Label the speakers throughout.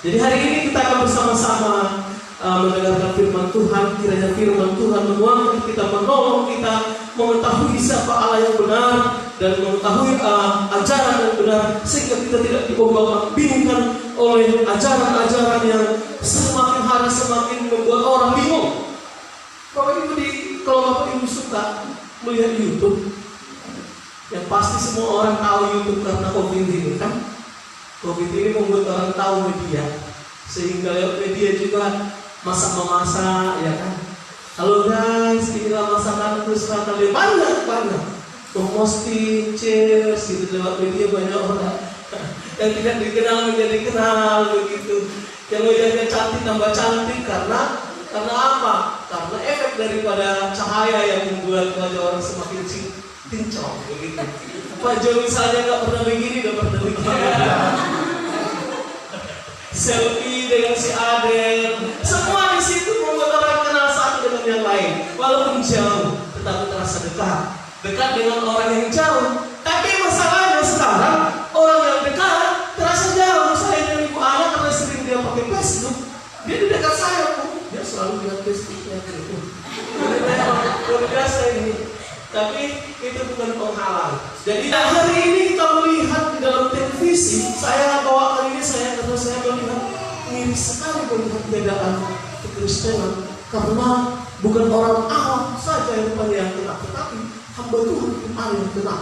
Speaker 1: Jadi hari ini kita akan bersama-sama mendengarkan firman Tuhan. Kiranya firman Tuhan menguatkan kita, menolong kita mengetahui siapa Allah yang benar dan mengetahui ajaran yang benar, sehingga kita tidak diombang-ambingkan oleh ajaran-ajaran yang semakin hari semakin membuat orang bingung. Bapak Ibu, kalau Bapak Ibu suka melihat YouTube, yang pasti semua orang tahu YouTube karena COVID ini kan. COVID ini membuat orang tahu media, sehingga lewat media juga masak-memasak, ya kan. Halo guys, inilah masakan kesukaan kalian, banyak memposting cheers gitu lewat media. Banyak orang yang tidak dikenal menjadi kenal begitu, yang wajahnya cantik tambah cantik karena apa? Karena efek daripada cahaya yang membuat wajah orang semakin kinclong begitu. Pak Jo misalnya nggak pernah begini. Selfie dengan si Adel, semua di situ membuat orang kenal satu dengan yang lain, walaupun jauh, tetapi terasa dekat dengan orang yang jauh. Tapi masalahnya sekarang orang yang dekat terasa jauh. Saya dengan ibu anak karena sering dia pakai Facebook, dia di dekat saya pun, dia selalu lihat Facebooknya gitu. Luar biasa ini. Tapi itu bukan penghalang. Jadi hari ini kita melihat di dalam televisi, saya bawakan ini karena saya melihat miris sekali melihat bedaan kekristenan, karena bukan orang awam saja yang yang kena, tetapi hamba Tuhan yang kena.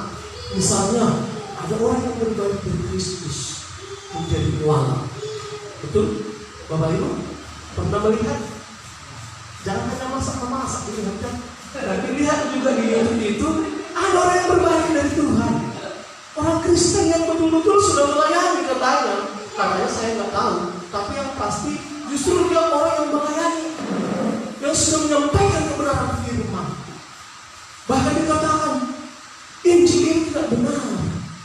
Speaker 1: Misalnya ada orang yang berbalik dari Kristus menjadi mualaf. Betul, Bapak Ibu pernah melihat? Jangan hanya masak-masak dilihat kan. Tapi lihat juga di YouTube itu ada orang yang berbalik dari Tuhan. Orang Kristen yang betul-betul sudah melayani katanya. Katanya saya nggak tahu. Tapi yang pasti justru dia orang yang melayani, yang sudah menyampaikan kebenaran firman. Bahkan dikatakan Injil ini tidak benar,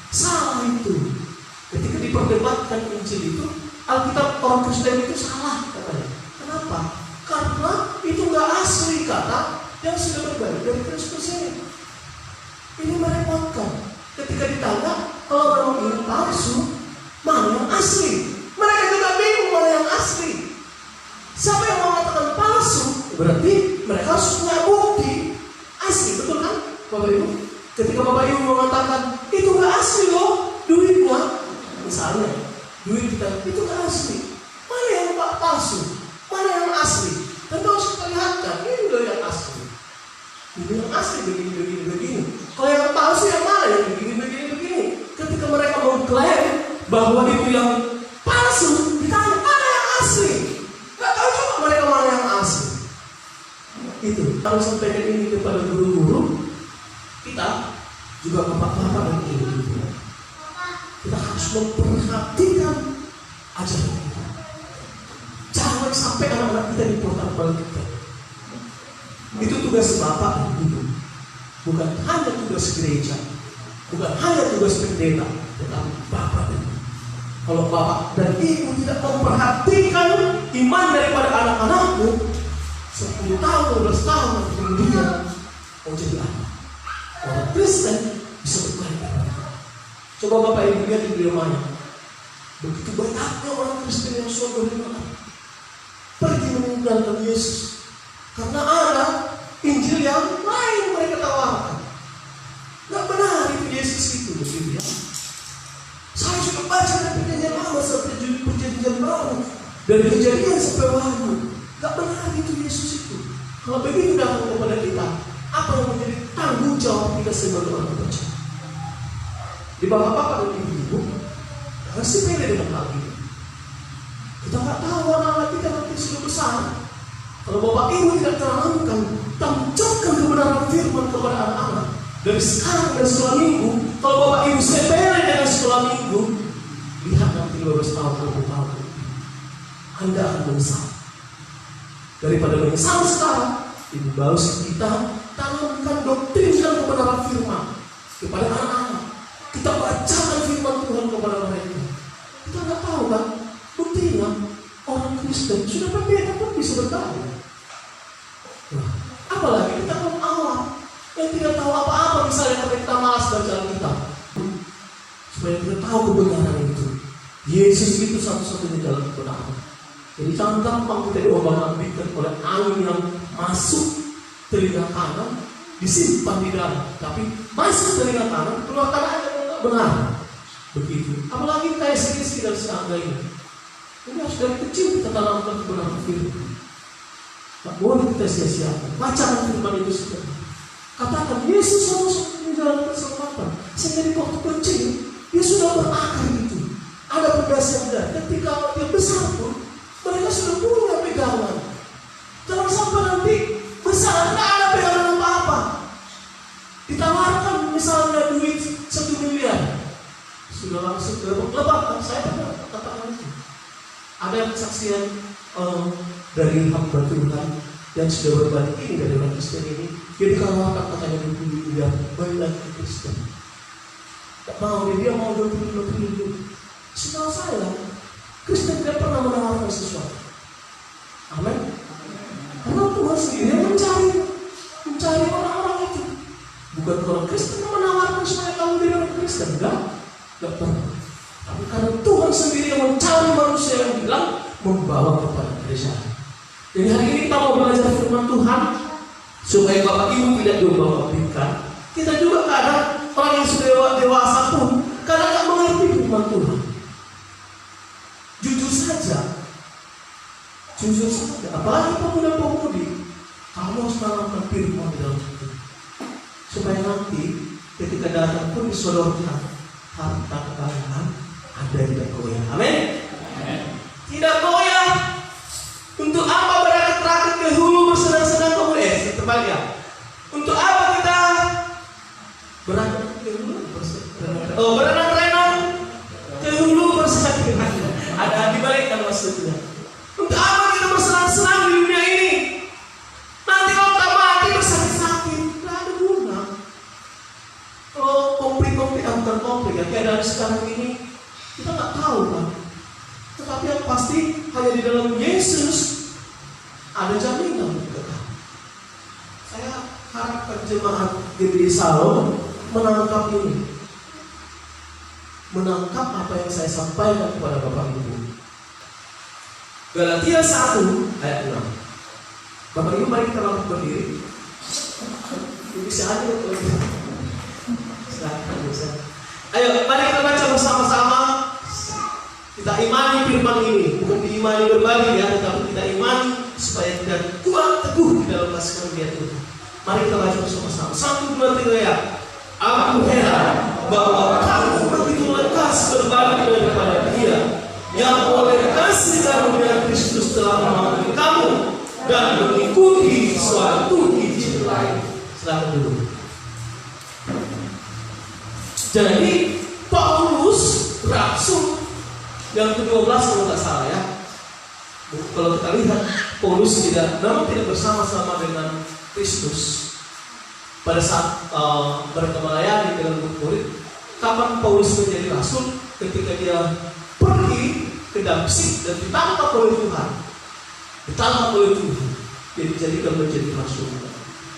Speaker 1: salah itu. Ketika diperdebatkan Injil itu, Alkitab orang Kristen itu salah katanya. Kenapa? Karena itu nggak asli kata yang sudah berbalik dari Kristus ini. Ini merepotkan. Ketika ditanya, kalau memang ini palsu, mana yang asli? Mereka juga bingung mana yang asli. Siapa yang mengatakan palsu? Berarti mereka harus punya bukti asli, betul kan, Bapak Ibu? Ketika Bapak Ibu mengatakan itu nggak asli loh, duitnya, misalnya, duit kita itu nggak asli. Mana yang palsu? Mana yang asli? Tentu harus kita lihatkan. Ini loh yang asli. Ini yang asli begini. Kalau yang palsu yang mana? Yang begini. Ketika mereka mengklaim bahwa itu yang palsu, ditanya mana yang asli? Gak tahu juga mereka mana yang asli. Itu kalau sampaikan ini kepada guru-guru, kita juga bapak-bapak dan ibu-ibu, kita harus memperhatikan ajaran kita. Jangan sampai anak-anak kita diputar-balik. Itu tugas bapak dan ibu, bukan hanya tugas gereja, bukan hanya tugas pendeta, tetapi bapak dan ibu. Kalau bapak dan ibu tidak memperhatikan iman daripada anak-anakmu, 10 tahun, 12 tahun kemudian mau jadi apa? Orang Kristen bisa berbalik. Coba bapak ibu lihat di Birmania, begitu banyaknya orang Kristen yang sudah beriman pergi meninggalkan Yesus karena ada Injil yang lain mereka tawarkan. Gak benar itu Yesus itu, begitu ya. Saya sudah baca dari perjanjian lama sampai perjanjian baru, dari Kejadian sampai Wahyu. Gak benar itu Yesus itu. Kalau begitu datang kepada kita, apa yang menjadi tanggung jawab kita sebagai orang percaya? Di bapak-bapak dan ibu-ibu, jangan sepele dengan hal ini. Kita nggak tahu anak-anak kita nanti sudah besar. Kalau bapak ibu tidak tanamkan, tancapkan kebenaran firman kepada anak-anak dari sekarang dan setelah minggu. Kalau bapak ibu sepele dengan setelah minggu, lihat nanti 15 tahun, 20 tahun, Anda akan menyesal. Daripada menyesal sekarang, ibu bagus kita tanamkan doktrin dan kebenaran firman kepada anak-anak. Kita bacakan firman Tuhan kepada mereka. Kita nggak tahu kan? Buktinya orang Kristen sudah berbeda pun bisa bertahu. Nah, apalagi kita kaum awam yang tidak tahu apa-apa, misalnya karena kita malas baca Alkitab. Supaya kita tahu kebenaran itu. Yesus itu satu-satunya jalan kebenaran. Jadi jangan gampang kita diombang-ambingkan oleh angin yang masuk telinga kanan, disimpan di dalam, tapi masuk telinga kanan, keluar kanan tidak benar. Begitu. Apalagi kayak segi-segi dari serangga ini. Ini harus dari kecil kita tanamkan kebenaran firman. Tak boleh kita sia-siakan. Bacakan firman itu segera. Katakan Yesus sama-sama menjalankan keselamatan. Sehingga di waktu kecil dia sudah berakar itu. Ada pondasian. Ketika dia besar pun mereka sudah punya pegangan. Jangan sampai nanti besar tidak ada pegangan apa-apa. Ditawarkan misalnya duit 1 miliar, sudah langsung lepas. Saya pernah katakan itu. Ada kesaksian dari hamba Tuhan yang sudah berbalik ini dari orang Kristen ini. Dia ditawarkan katanya 20 miliar balik lagi ke Kristen. Tak mau dia mau 25 triliun. Setahu saya Kristen tidak pernah menawarkan sesuatu. Amin. Karena Tuhan sendiri yang mencari orang-orang itu. Bukan orang Kristen yang menawarkan supaya kamu jadi orang Kristen. Enggak pernah. Tapi karena Tuhan sendiri yang mencari manusia yang bilang membawa kepada kerajaan. Jadi hari ini kita mau belajar firman Tuhan supaya Bapak Ibu tidak diubah-ubahkan. Kita juga kadang orang yang sudah dewasa pun kadang tidak mengerti firman Tuhan. Jujur saja, apalagi pemuda-pemudi, kamu harus menanamkan firman di dalam hidup, supaya nanti ketika datang pun disodorkan harta kekayaan ada tidak goyah. Amin. Tidak goyah. Untuk apa berakit-rakit ke hulu bersenang-senang kemudian? Terbalik ya. Untuk apa kita berakit ke hulu bersenang-senang? Berenang-renang ke hulu bersenang-senang. Ada dibalikkan maksudnya. Untuk apa kita bersenang-senang di dunia ini? Nanti kalau tak mati bersakit-sakit, tidak ada guna. Kalau konflik-konflik antar konflik yang keadaan sekarang ini, kita nggak tahu kan. Tetapi yang pasti hanya di dalam Yesus ada jaminan kekal. Saya harapkan jemaat GBI Salon menangkap ini, menangkap apa yang saya sampaikan kepada Bapak Ibu. Galatia 1 ayat 6. Bapak Ibu mari kita langsung berdiri. Bisa aja kalau bisa. Ayo mari kita baca bersama-sama. Kita imani firman ini, bukan diimani berbalik ya, tetapi kita imani supaya kita kuat teguh di dalam kasih karunia Tuhan. Mari kita baca bersama-sama. 1, 2, 3 ya. Aku heran bahwa kamu begitu lekas berbalik daripada Dia yang oleh kasih karunia Kristus telah memanggil kamu dan mengikuti suatu Injil lain. Silakan dulu. Jadi Paulus rasul yang ke-12 kalau tak salah ya. Kalau kita lihat Paulus memang tidak bersama-sama dengan Kristus pada saat mereka melayani dalam Korintus. Kapan Paulus menjadi rasul? Ketika dia pergi ke Damsyik dan ditangkap oleh Tuhan. Dia dijadikan menjadi rasul.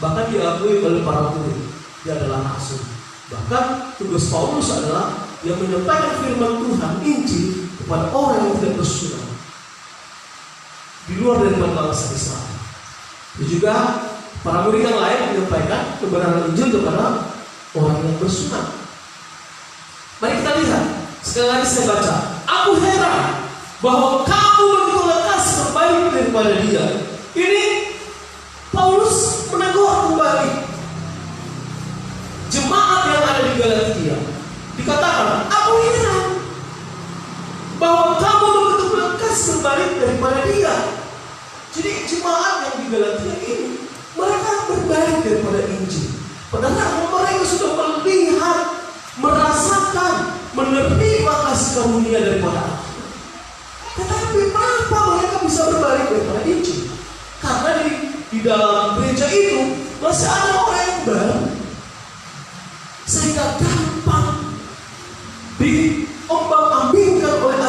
Speaker 1: Bahkan diakui oleh para murid dia adalah rasul. Bahkan tugas Paulus adalah yang menyampaikan firman Tuhan Injil kepada orang yang tidak bersunat di luar dari bangsa Israel. Dan juga para murid yang lain menyampaikan kebenaran Injil kepada orang yang bersunat. Mari kita lihat. Sekali lagi saya baca. Aku heran bahwa kamu begitu lekas berbalik daripada Dia. Ini Paulus menegur kembali jemaat yang ada di Galatia. Dikatakan, aku heran bahwa kamu begitu lekas berbalik daripada Dia. Jadi jemaat yang di Galatia ini mereka berbalik daripada Injil. Padahal mereka sudah melihat, merasakan, menerima kasih karunia daripada Allah. Tetapi kenapa mereka bisa berbalik daripada Injil? Karena di dalam gereja itu masih ada orang yang baru, sehingga gampang diombang-ambingkan oleh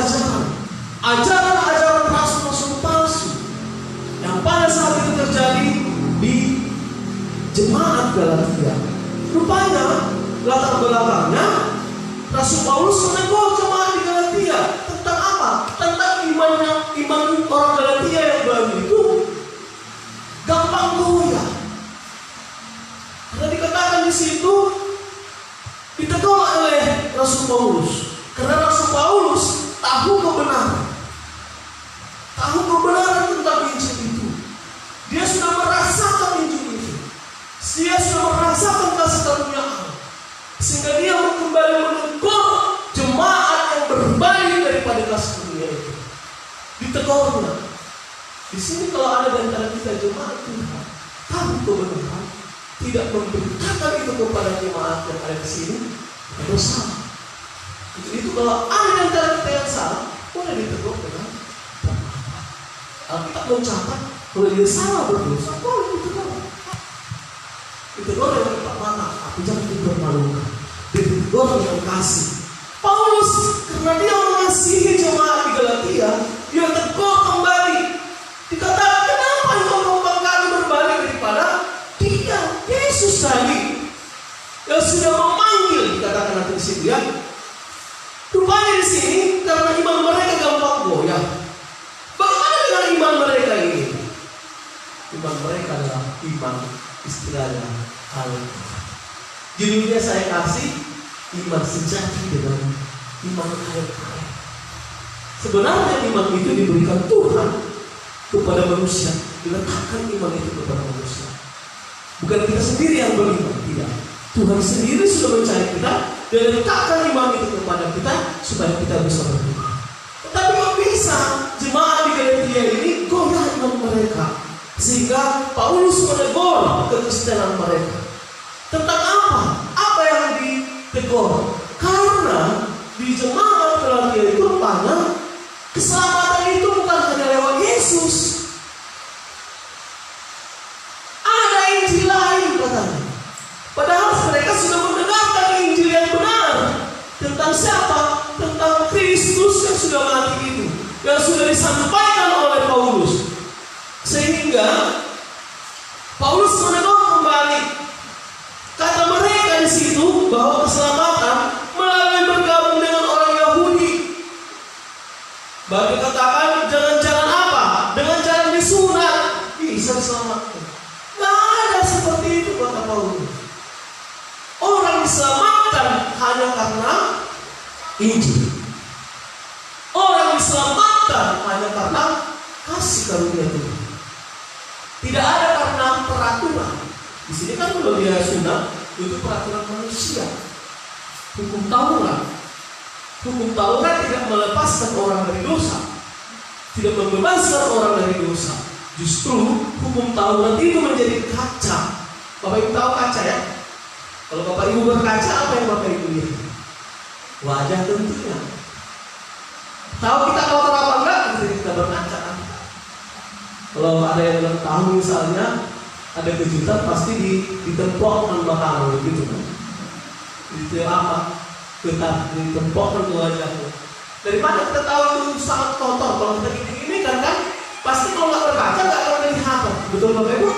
Speaker 1: ajaran rasul-rasul palsu yang pada saat itu terjadi di jemaat Galatia. Rupanya latar belakangnya Rasul Paulus menegur jemaat di Galatia tentang apa? Tentang iman iman orang Galatia yang baru itu gampang goyah. Karena dikatakan di situ ditegur oleh Rasul Paulus. Karena Rasul Paulus tahu kebenaran tentang Injil itu. Dia sudah merasakan Injil itu. Dia sudah merasakan kasih karunia Allah. Sehingga dia kembali menegur jemaat yang berbalik daripada kasih karunia itu. Ditegurnya. Di sini kalau ada di antara kita jemaat Tuhan tahu kebenaran, tidak memberitakan itu kepada jemaat yang ada di sini, itu salah. Itu kalau ada di antara kita yang salah, boleh ditegur dengan Alkitab mencatat kalau dia salah berdosa, boleh ditegur. Ditegur dengan empat mata, tapi jangan dipermalukan. Ditegur dengan kasih. Paulus karena dia mengasihi jemaat di Galatia, dia tegur kembali. Dikatakan kenapa engkau kami berbalik daripada dia, Yesus tadi yang sudah memanggil, dikatakan nanti di situ ya. Rupanya di sini karena iman mereka gampang goyah. Bagaimana dengan iman mereka ini? Iman mereka adalah iman istilahnya Alkitab. Judulnya saya kasih iman sejati dengan iman Alkitab. Sebenarnya iman itu diberikan Tuhan kepada manusia, diletakkan iman itu kepada manusia. Bukan kita sendiri yang beriman, tidak. Tuhan sendiri sudah mencari kita dan letakkan iman itu kepada kita supaya kita bisa beriman. Tetapi kok bisa jemaat di Galatia ini goyah iman mereka, sehingga Paulus menegur kekristenan mereka. Tentang apa? Apa yang ditegur? Karena di jemaat Galatia itu rupanya keselamatan itu bukan hanya lewat Yesus. Ada Injil lain katanya. Padahal mereka sudah mendengarkan Injil yang benar. Tentang siapa? Tentang Kristus yang sudah mati itu, yang sudah disampaikan oleh Paulus. Sehingga Paulus menegur kembali. Kata mereka di situ bahwa keselamatan melalui bergabung dengan orang Yahudi. Baru dikatakan jangan-jangan apa? Dengan cara disunat bisa diselamatkan. Nggak ada seperti itu kata Paulus. Orang diselamatkan hanya karena Injil. Orang diselamatkan hanya karena kasih karunia Tuhan. Tidak ada karena peraturan. Di sini kan kalau dia sunat itu peraturan manusia. Hukum Taurat. Hukum Taurat tidak melepaskan orang dari dosa, tidak membebaskan orang dari dosa. Justru hukum Taurat itu menjadi kaca. Bapak Ibu tahu kaca ya? Kalau Bapak Ibu berkaca, apa yang Bapak Ibu lihat? Wajah tentunya. Tahu kita kotor apa enggak? Kita berkaca. Kalau ada yang belum tahu misalnya ada kejutan pasti ditempokkan belakangan begitu kan? Itu apa? Kita ditempokkan ke wajahnya. Dari mana kita tahu itu sangat kotor? Kalau kita gini-gini kan pasti kalau nggak berkaca nggak akan melihat. Betul Bapak Ibu?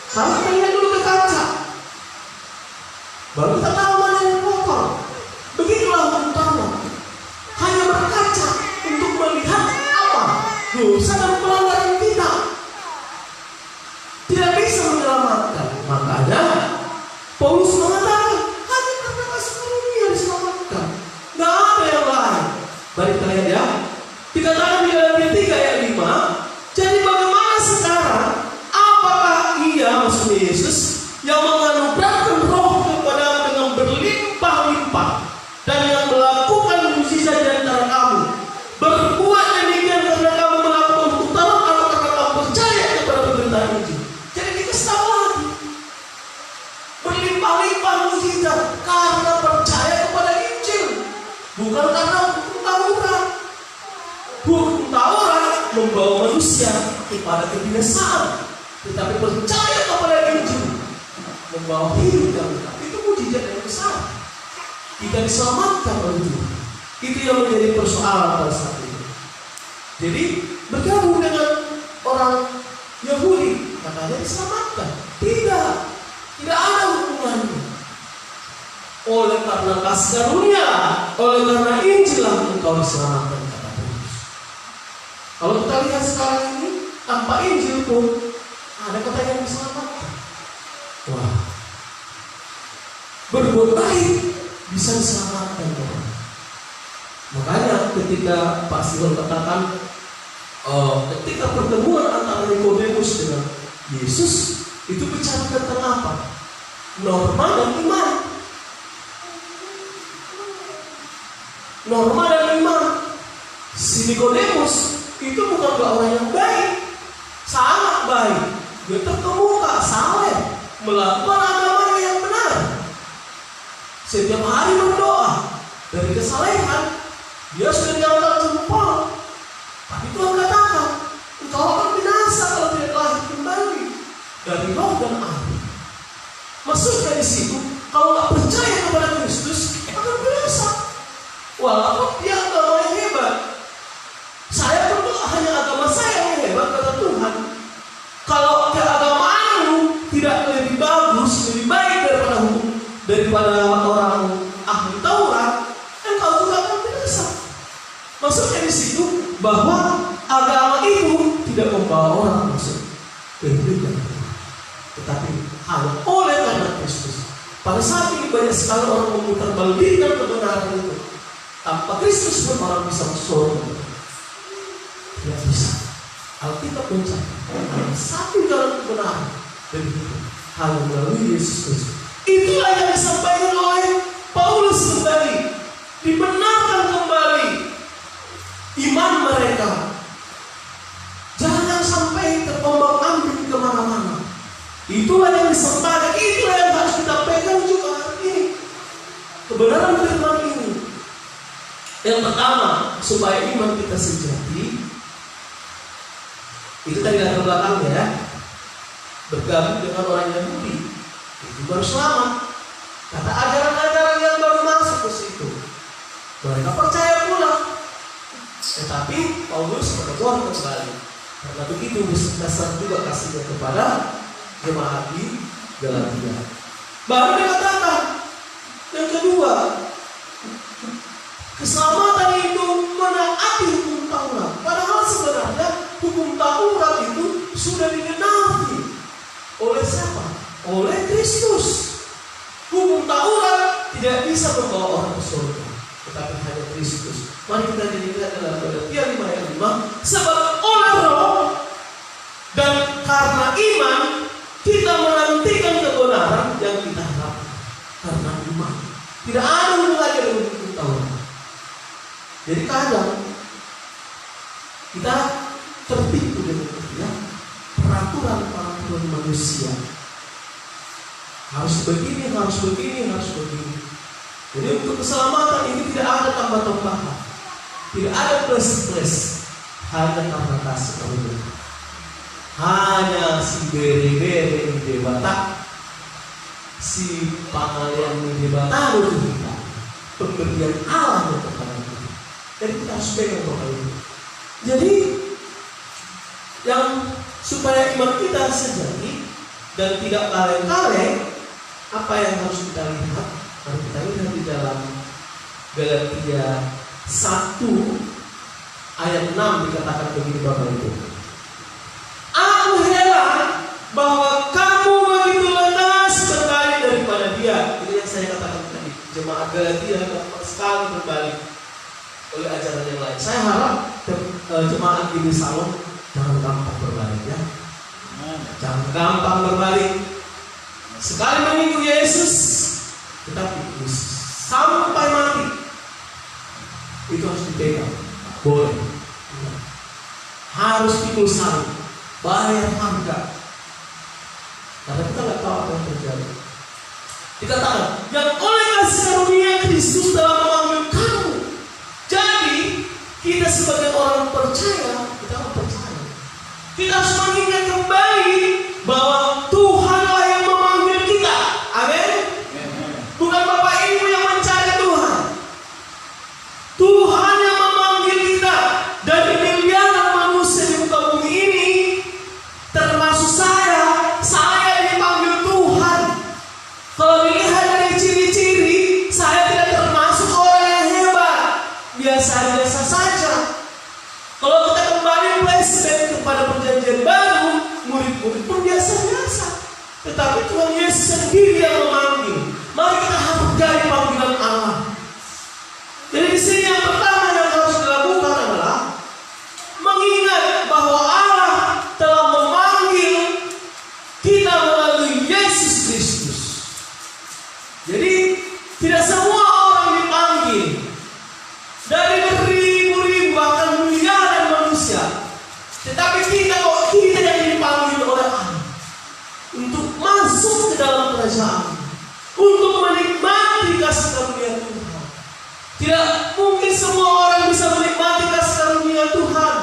Speaker 1: Harus kita lihat dulu ke kaca. Baru kita tahu mana yang kotor. Begitulah hukum Taurat. Hanya berkaca untuk melihat apa dosa dan pelanggaran kita. Tidak bisa menyelamatkan. Makanya Paulus mengatakan hanya karena kasih karunia diselamatkan. Nggak ada yang lain. Mari kita lihat ya. Dikatakan di dalam ayat 3 ayat 5. Jadi bagaimana sekarang? Apakah ia, maksudnya Yesus, yang menganugerahkan roh kepada dengan berlimpah-limpah dan yang melakukan mukjizat di antara kamu, berbuat demikian karena kamu melakukan utama atau karena kamu percaya kepada pemberitaan itu. Jadi dikasih tahu lagi berlimpah-limpah mukjizat karena percaya kepada Injil, bukan karena hukum Taurat. Hukum Taurat membawa manusia kepada kebinasaan, tetapi percaya kepada Injil membawa hidup yang benar. Itu mukjizat yang besar. Kita diselamatkan oleh Tuhan. Itu yang menjadi persoalan pada saat itu. Jadi bergabung dengan orang Yahudi katanya diselamatkan. Tidak ada hubungannya. Oleh karena kasih karunia, oleh karena Injil engkau diselamatkan kata Paulus. Kalau kita lihat sekarang ini, tanpa Injil pun ada kata yang diselamatkan. Wah, berbuat baik bisa diselamatkan orang. Makanya ketika Pak Silon katakan, ketika pertemuan antara Nikodemus dengan Yesus itu bicara tentang apa? Norma dan iman. Norma dan iman. Si Nikodemus itu bukanlah orang yang baik, sangat baik. Dia terkemuka, saleh, melakukan agama yang benar. Setiap hari berdoa. Dari kesalehan dia sudah diangkat jempol. Tapi Tuhan katakan, engkau akan binasa kalau tidak lahir kembali dari roh dan air. Maksudnya di situ, kalau nggak percaya kepada Kristus, akan binasa. Walaupun dia agama yang hebat. Saya berdoa hanya agama saya yang hebat, kata Tuhan. Kalau keagamaanmu tidak lebih bagus, lebih baik daripada orang ahli Taurat, engkau juga akan binasa. Maksudnya di situ bahwa agama itu tidak membawa orang masuk ke hidup, tetapi hanya oleh karena Kristus. Pada saat ini banyak sekali orang memutarbalikkan kebenaran itu. Tanpa Kristus pun orang bisa masuk surga. Tidak bisa. Alkitab mencatat satu jalan kebenaran dan hidup hanya melalui Yesus Kristus. Itulah yang disampaikan oleh Paulus kembali. Dibenarkan kembali iman mereka. Jangan sampai terombang-ambing kemana-mana. Itulah yang disampaikan. Itulah yang harus kita pegang juga hari ini. Kebenaran firman ini. Yang pertama, supaya iman kita sejati, itu tadi latar belakangnya ya. Bergabung dengan orang Yahudi, itu baru selamat. Kata ajaran-ajaran yang baru masuk ke situ, mereka percaya pula. Tetapi Paulus menegur kembali. Karena begitu dasar juga kasihnya kepada jemaat di Galatia. Baru dikatakan yang kedua, keselamatan itu menaati hukum Taurat. Padahal sebenarnya hukum Taurat itu sudah digenapi oleh siapa? Oleh Kristus. Hukum Taurat tidak bisa membawa orang ke surga, tetapi hanya Kristus. Mari kita lihat dalam Galatia 5 ayat 5. Sebab oleh Roh dan karena iman kita menantikan kebenaran yang kita harapkan. Karena iman. Tidak ada hubungannya dengan hukum Taurat. Jadi kadang kita tertipu dengan peraturan manusia. Harus begini, harus begini, harus begini. Jadi untuk keselamatan ini tidak ada tambah-tambahan, tidak ada plus-plus, hanya karena kasih Allah. Hanya si bere-bere di debata, si pangalian di debata itu kita pemberian Allah kepada kita. Jadi kita harus pegang doa ini. Jadi yang supaya iman kita sejati dan tidak kaleng-kaleng, apa yang harus kita lihat? Mari kita lihat di dalam Galatia 1 ayat 6 dikatakan begini Bapak Ibu. Aku heran bahwa kamu begitu lekas berbalik daripada dia. Itu yang saya katakan tadi. Jemaat Galatia gampang sekali berbalik oleh ajaran yang lain. Saya harap jemaat di Salon jangan gampang berbalik ya. Jangan gampang berbalik. Sekali mengikut Yesus, tetapi sampai mati itu harus dipegang. Boleh. Harus pikul salib, bayar harga. Karena kita nggak tahu apa yang terjadi. Dikatakan, yang oleh kasih karunia Kristus dalam memanggil kamu. Jadi kita sebagai orang percaya, kita harus percaya. Kita harus mengingat kembali bahwa Tuhanlah yang memanggil kita. Amin. Bukan Bapak Ibu yang mencari Tuhan. Tuhan yang memanggil kita. Dari miliaran manusia di muka bumi ini, termasuk saya dipanggil Tuhan. Kalau dilihat dari ciri-ciri, saya tidak termasuk orang yang hebat, biasa-biasa saja. Kalau kita kembali murid pun biasa-biasa. Tetapi Tuhan Yesus sendiri yang memanggil. Mari kita hargai panggilan Allah. Jadi di sini yang pertama yang harus dilakukan adalah mengingat bahwa Allah telah memanggil kita melalui Yesus Kristus. Jadi tidak semua orang dipanggil dari beribu-ribu bahkan miliaran manusia. Tetapi kita yang dipanggil oleh Allah untuk masuk ke dalam kerajaan, untuk menikmati kasih karunia Tuhan. Tidak mungkin semua orang bisa menikmati kasih karunia Tuhan.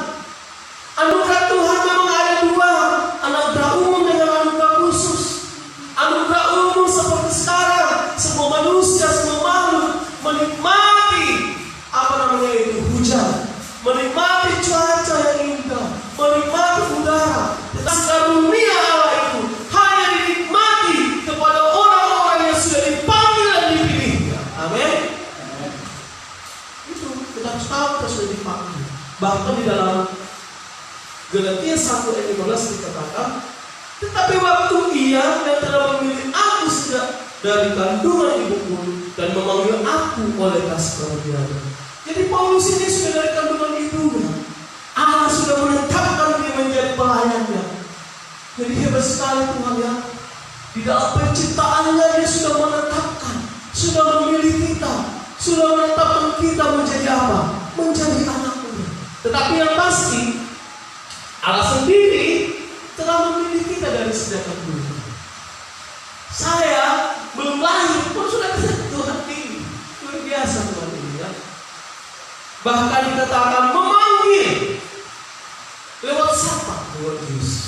Speaker 1: Anugerah Tuhan memang ada dua, anugerah umum dengan anugerah khusus. Anugerah umum seperti sekarang, semua manusia, semua makhluk menikmati hujan, menikmati cuaca yang indah, menikmati udara. Tetapi karunia Allah itu hanya dinikmati kepada orang-orang yang sudah dipanggil dan dipilihnya. Amin. Itu kita harus tahu kita sudah dipanggil. Bahkan di dalam Galatia 1 ayat 15 dikatakan, tetapi waktu Ia yang telah memilih aku sejak dari kandungan ibuku dan memanggil aku oleh kasih karunia-Nya. Jadi Paulus ini sudah dari kandungan ibunya. Allah sudah menetapkan dia menjadi pelayannya. Jadi hebat sekali Tuhan ya. Di dalam penciptaannya dia sudah menetapkan, sudah memilih kita, sudah menetapkan kita menjadi apa? Menjadi anaknya. Tetapi yang pasti Allah sendiri telah memilih kita dari sejak kandungan. Saya belum lahir pun sudah Tuhan pilih. Luar biasa Tuhan ini ya. Bahkan dikatakan memanggil lewat siapa? Lewat Yesus.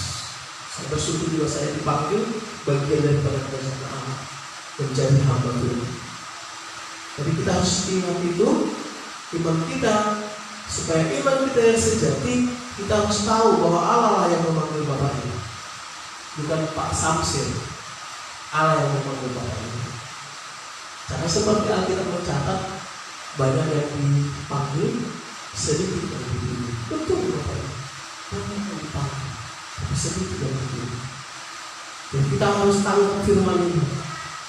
Speaker 1: Saya bersyukur juga saya dipanggil bagian daripada kerajaan Allah, menjadi hamba Tuhan. Jadi kita harus ingat itu, iman kita, supaya iman kita yang sejati, kita harus tahu bahwa Allah lah yang memanggil Bapak ini, bukan Pak Samsir. Allah yang memanggil Bapak ini. Karena seperti Alkitab mencatat, banyak yang dipanggil, sedikit yang dipilih. Betul Bapak ini, banyak yang dipanggil, tapi sedikit yang dipilih. Dan kita harus tahu firman ini,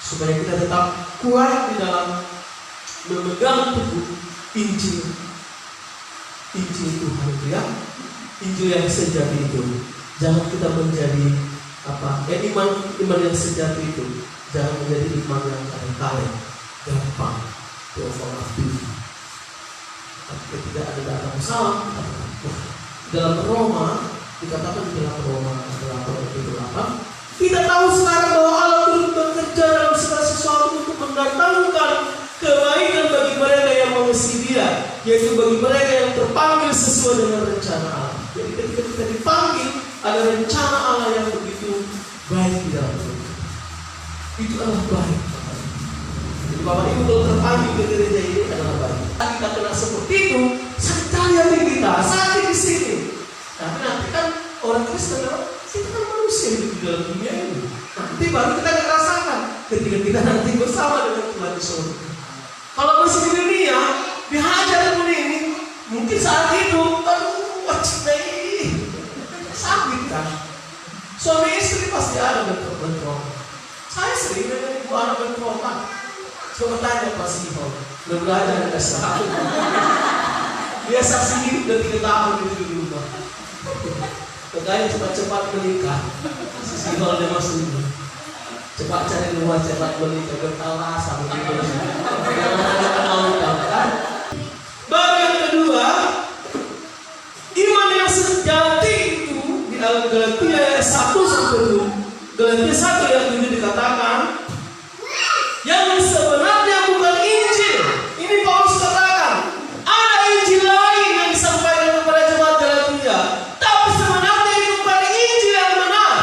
Speaker 1: supaya kita tetap kuat di dalam memegang teguh Injil Tuhan itu ya, Injil yang sejati itu. Jangan kita menjadi iman yang sejati itu. Jangan menjadi iman yang kaleng-kaleng, gampang, teofanatif. Tapi tidak ada data salah. Dalam Roma dikatakan di dalam Roma 8:8, kita tahu sekarang bahwa Allah turut bekerja dalam segala sesuatu untuk mendatangkan kebaikan bagi mereka yang mengasihi Dia, yaitu bagi mereka yang terpanggil sesuai dengan rencana Allah. Jadi ketika kita dipanggil, ada rencana Allah yang begitu baik di dalam hidup. Itu adalah baik. Jadi Bapak Ibu kalau terpanggil ke gereja ini adalah baik. Kita kena seperti itu, saya kita sakit di sini. Tapi nanti kan orang Kristen kita kan manusia hidup di dalam dunia ini. Nanti baru kita merasakan ketika kita nanti bersama dengan Tuhan di surga. Kalau masih di dunia dihajar pun ini, mungkin saat itu sakit kan. Suami istri pasti ada bentrok. Saya sering dengan ibu anak bentrokan. Coba tanya Pak Siho, udah belajar ada salah. Dia saksi hidup udah 3 tahun di rumah. Makanya cepat-cepat menikah. Si Siho dia masuk ini. Cepat cari rumah, cepat menikah. Gak tahu rasa begitu. Baru yang kedua, iman yang sejati itu di dalam Galatia 1:7. Galatia 1:7 dikatakan, yang sebenarnya bukan Injil. Ini Paulus katakan, ada Injil lain yang disampaikan kepada jemaat Galatia, tapi sebenarnya itu bukan Injil yang benar.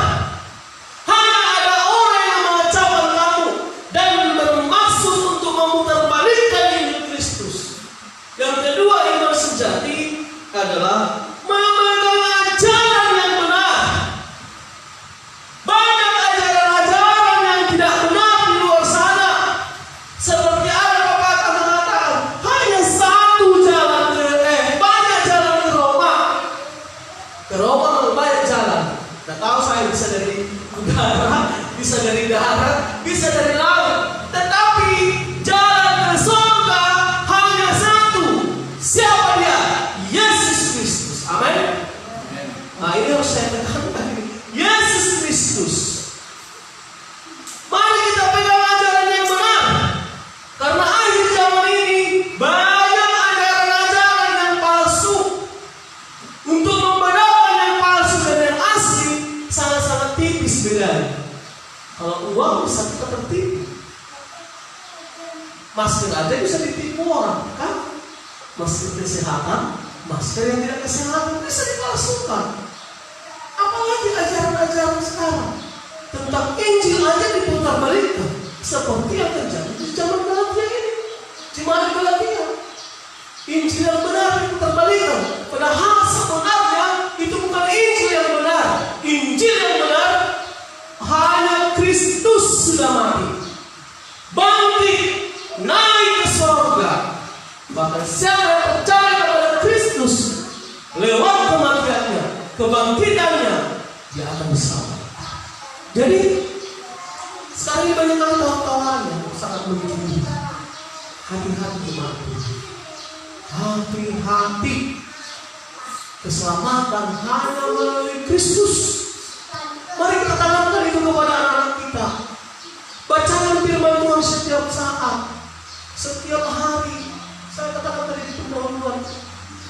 Speaker 1: Hanya ada orang yang mengacaukan kamu dan bermaksud untuk memutarbalikkan Injil Kristus. Yang kedua, iman sejati adalah memegang ajaran yang benar. Banyak ajaran-ajaran yang tidak benar di luar sana. Seperti ada pepatah mengatakan hanya satu jalan banyak jalan ke Roma. Ke Roma banyak jalan. Dan Anda tahu saya bisa dari udara, bisa dari darat, bisa dari laut. Tetapi jalan ke surga hanya satu. Siapa dia? Yesus Kristus. Amin. Nah, ini harus saya tekankan. Yesus Kristus. Mari kita pegang ajaran yang benar. Karena akhir zaman ini banyak ajaran-ajaran yang palsu. Untuk membedakan yang palsu dan yang asli sangat-sangat tipis bedanya. Kalau uang bisa kita tertipu. Masker aja bisa ditipu orang, kan? Masker kesehatan, masker yang tidak kesehatan bisa dipalsukan. Apalagi ajaran-ajaran sekarang tentang Injil aja diputar balikan, seperti yang terjadi di zaman Galatia ini. Jemaat Galatia, Injil yang benar diputar balikan, padahal sebenarnya itu bukan Injil yang benar. Injil yang benar hanya Kristus sudah mati, bangkit, naik ke surga. Bahkan siapa yang percaya kepada Kristus lewat kematiannya, kebangkitannya, dia akan bersama. Jadi sekarang ini banyak kawan-kawan yang sangat mencuri. Hati-hati jemaat. Hati-hati. Keselamatan hanya melalui Kristus. Mari kita tanamkan itu kepada anak-anak kita. Bacakan firman Tuhan setiap saat, setiap hari. Saya katakan tadi di pendahuluan,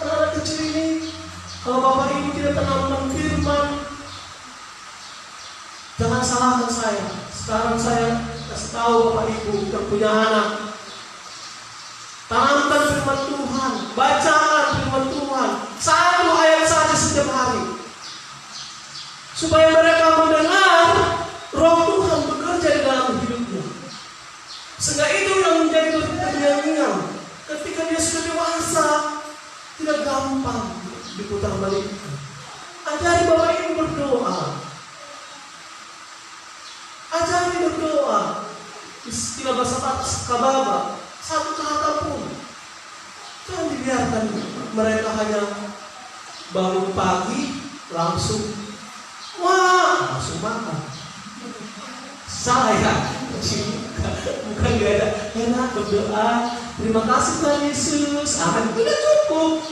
Speaker 1: anak-anak kecil ini, kalau Bapak Ibu tidak tanamkan firman, jangan salahkan saya. Sekarang saya kasih tahu Bapak Ibu yang punya anak, tanamkan firman Tuhan, bacakan firman Tuhan, satu ayat saja setiap hari, supaya mereka mendengar Roh Tuhan bekerja di dalam hidupnya. Sehingga itu yang menjadi terngiang-ngiang. Ketika dia sudah dewasa, tidak gampang diputar balik. Ajari Bapak Ibu berdoa. Ajari berdoa. Istilah bahasa kababa, satu kata pun. Jangan dibiarkan mereka hanya bangun pagi langsung langsung makan. Saya bukan gak ada enak berdoa. Terima kasih Tuhan Yesus. Amin. Sudah cukup.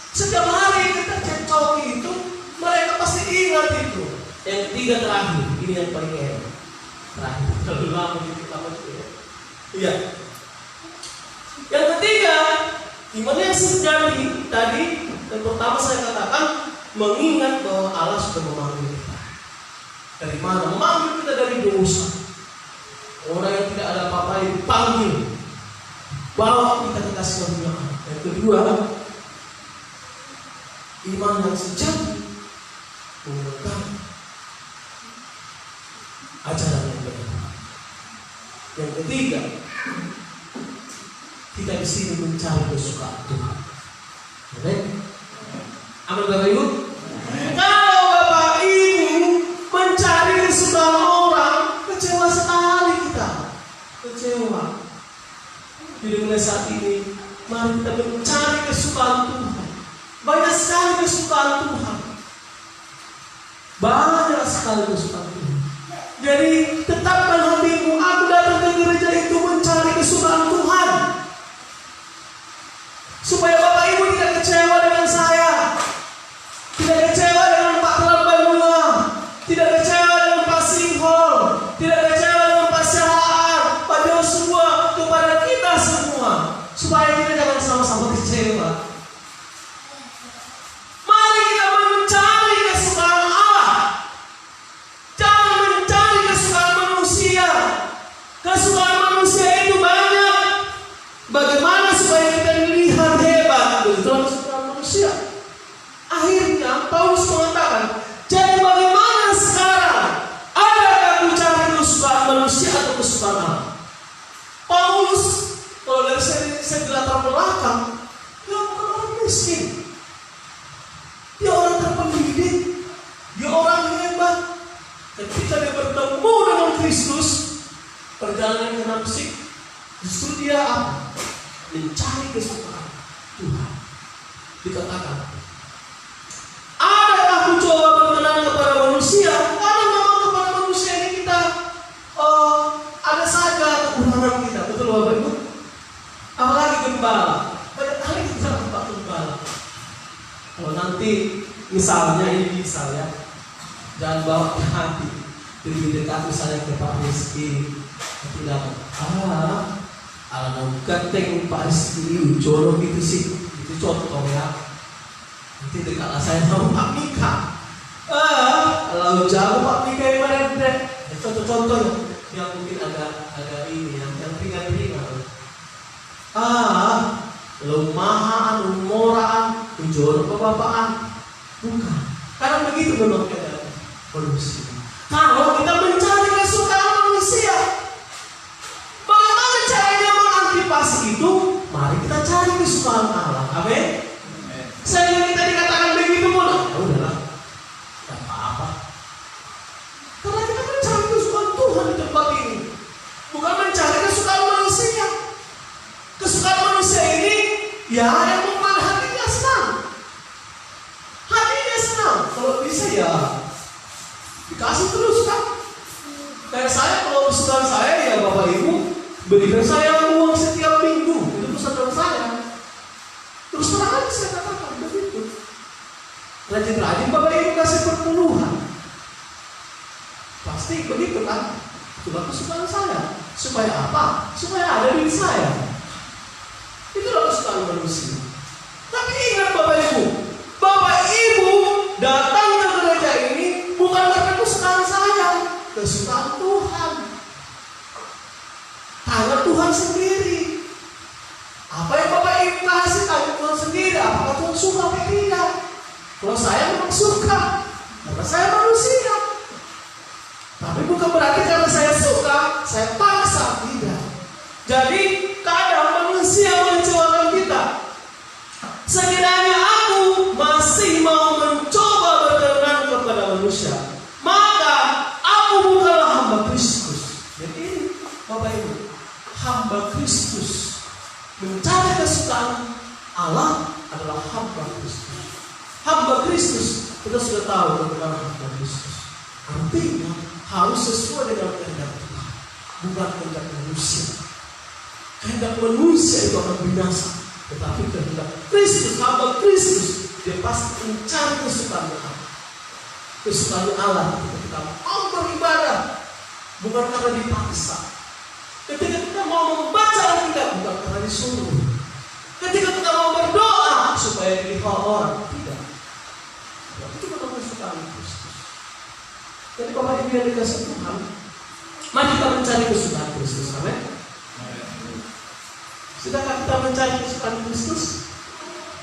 Speaker 1: Setiap hari kita cekcok itu, mereka pasti ingat itu. Yang ketiga terakhir, ini yang paling enak. Terakhir, terlalu lama gitu ya. Iya. Yang ketiga, gimana yang sejati tadi? Yang pertama saya katakan mengingat bahwa Allah sudah memanggil kita. Dari mana? Memanggil kita dari dosa. Orang yang tidak ada apa-apa dipanggil, bawa kita ke kasih karunia. Yang kedua, iman yang sejati menggunakan ajaran yang benar. Yang ketiga, kita di sini mencari kesukaan Tuhan. Amin. Amin Bapak Ibu. Kalau Bapak Ibu mencari kesukaan orang, kecewa sekali kita. Kecewa. Jadi mulai saat ini, mari kita mencari kesukaan Tuhan. Banyak sekali kesukaan Tuhan. Banyak sekali kesukaan Tuhan. Jadi tetapkan hatimu, aku datang ke gereja itu mencari kesukaan Tuhan. Supaya Bapak Ibu tidak kecewa dengan saya. Tidak kecewa dengan Pak Telambanula. Tidak kecewa dengan Pak Singhol. Tidak kecewa dengan Pak Syahar, Pak Joshua, kepada kita semua. Supaya kita jangan sama-sama kecewa. Mari kita mencari kesukaan Allah. Jangan mencari kesukaan manusia. Kesukaan manusia itu banyak. Bagaimana supaya kita dilihat hebat dalam kesukaan manusia? Akhirnya Paulus mengatakan, jadi bagaimana sekarang? Adakah aku cari kesukaan manusia atau kesukaan Allah? Paulus, kalau dari saya latar belakang, dia bukan orang miskin. Dia orang terpendidik. Dia orang hebat. Ketika dia bertemu dengan Kristus, perjalanan yang namsik, justru dia apa? Mencari kesukaan Tuhan. Dikatakan, adakah aku coba berkenan kepada manusia Misalnya ini misalnya, jangan bawa ke hati. Lebih dekat misalnya ke Pak Rizky, tidak alamu ganteng Pak Rizky, jorok itu sih, itu contoh ya. Nanti dekatlah saya sama Pak Mika. Kalau jauh Pak Mika yang mana deh? Contoh-contoh yang mungkin agak ini yang ringan-ringan. Lumahan, umoraan, jorok bapaan, bukan. Karena begitu memang keadaan manusia. Kalau kita mencari kesukaan manusia, bagaimana caranya mengantisipasi itu? Mari kita cari kesukaan Allah. Amin. Saya kita dikatakan begitu pun, ya udahlah, tidak apa-apa. Karena kita mencari kesukaan Tuhan di tempat ini, bukan mencari kesukaan manusia. Kesukaan manusia ini, ya yang membuat hatinya senang. Hatinya senang. Kalau bisa ya dikasih terus kan. Kayak saya, kalau kesukaan saya ya Bapak Ibu berikan saya uang setiap minggu. Itu pesanan saya. Terus terang aja saya katakan begitu. Rajin-rajin Bapak Ibu kasih perpuluhan. Pasti begitu kan. Itulah kesukaan saya. Supaya apa? Supaya ada di saya. Itulah kesukaan manusia. Tapi ingat Bapak Ibu, Bapak Ibu datang ke gereja ini bukan karena kesukaan saya, kesukaan Tuhan. Tanya Tuhan sendiri. Apa yang Bapak Ibu kasih, tanya Tuhan sendiri. Apakah Tuhan suka atau tidak? Kalau saya memang suka, karena saya manusia. Tapi bukan berarti karena saya suka, saya paksa, tidak. Jadi kadang manusia mengecewakan kita. Sekiranya aku masih mau mencoba berkenan kepada manusia, maka aku bukanlah hamba Kristus. Jadi Bapak Ibu, hamba Kristus mencari kesukaan Allah adalah hamba Kristus. Hamba Kristus kita sudah tahu tentang hamba Kristus. Artinya harus sesuai dengan kehendak Tuhan, bukan kehendak manusia. Kehendak manusia itu akan binasa, tetapi kehendak Kristus, hamba Kristus, dia pasti mencari kesukaan Allah. Kesukaan Allah ketika kita mau beribadah, bukan karena dipaksa. Ketika kita mau membaca Alkitab, bukan karena disuruh. Ketika kita mau berdoa supaya dilihat orang, tidak. Itu bukan kesukaan Kristus. Jadi Bapak Ibu yang dikasih Tuhan, mari kita mencari kesukaan Kristus. Amin. Sudahkah kita mencari kesukaan Kristus?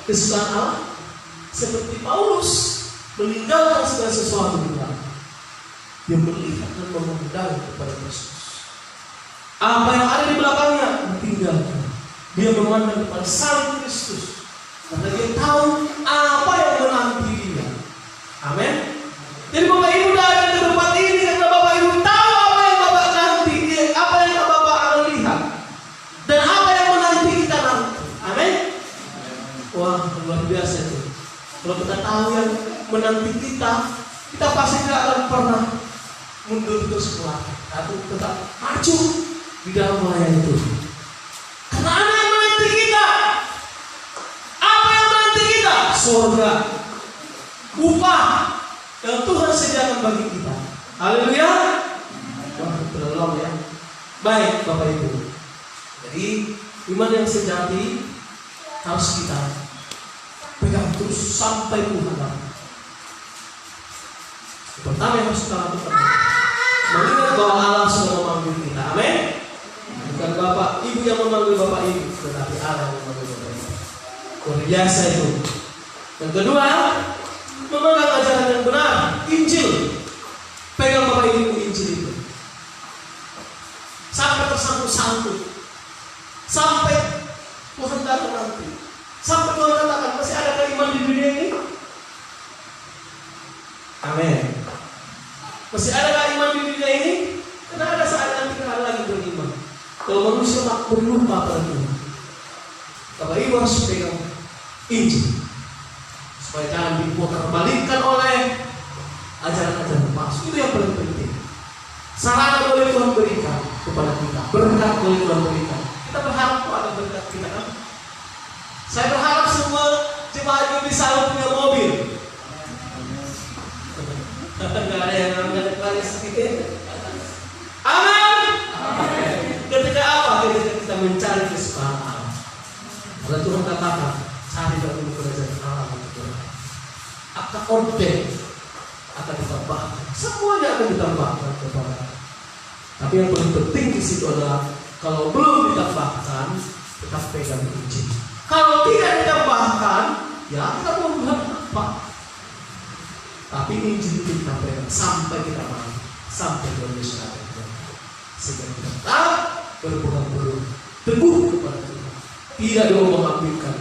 Speaker 1: Kesukaan Allah? Seperti Paulus meninggalkan segala sesuatu di belakang. Dia melihat dan memandang kepada Kristus. Apa yang ada di belakangnya ditinggalkan. Dia memandang kepada salib Kristus. Karena dia tahu apa yang menanti dia. Amin. Jadi Bapak Ibu datang ke tempat ini karena Bapak Ibu tahu apa yang Bapak nanti, apa yang Bapak akan lihat, dan apa yang menanti kita nanti. Amin. Wah, luar biasa itu. Kalau kita tahu yang menanti kita pasti tidak akan pernah mundur terus keluar, atau tetap maju di dalam melayani Tuhan. Karena ada yang menanti kita. Apa yang menanti kita? Surga, upah yang Tuhan sediakan bagi kita. Haleluya. Wah, terlalu ya. Baik Bapak Ibu. Jadi iman yang sejati harus kita pegang terus sampai Tuhan datang. Pertama yang harus kita lakukan, mengingat bahwa Allah sudah memanggil kita. Amin. Bukan Bapak Ibu yang memanggil Bapak Ibu, tetapi Allah yang memanggil Bapak Ibu. Luar biasa itu. Yang kedua, memegang ajaran yang benar, Injil. Pegang Bapak Ibu Injil itu sampai tersangkut-sangkut, sampai Tuhan datang nanti, sampai Tuhan katakan masih ada iman di dunia ini. Amin. Masih ada iman di dunia ini? Karena ada saat nanti kita lagi beriman. Kalau manusia tak berlupa pada Tuhan, Bapak Ibu harus pegang Injil supaya jangan diputar-balikkan oleh ajaran-ajaran palsu. Itu yang paling penting. Sarana boleh Tuhan berikan kepada kita, berkat boleh Tuhan berikan. Kita berharap ada berkat kita kan? Saya berharap semua jemaat ini selalu punya mobil. orden akan ditambahkan. Semuanya akan ditambahkan kepada. Tapi yang paling penting di situ adalah kalau belum ditambahkan, tetap pegang Injil. Kalau tidak ditambahkan, ya kita mau buat apa? Tapi Injil itu kita pegang sampai kita mati, sampai Yesus datang. Sehingga kita tetap berpegang teguh kepada Tuhan. Tidak diobang-abingkan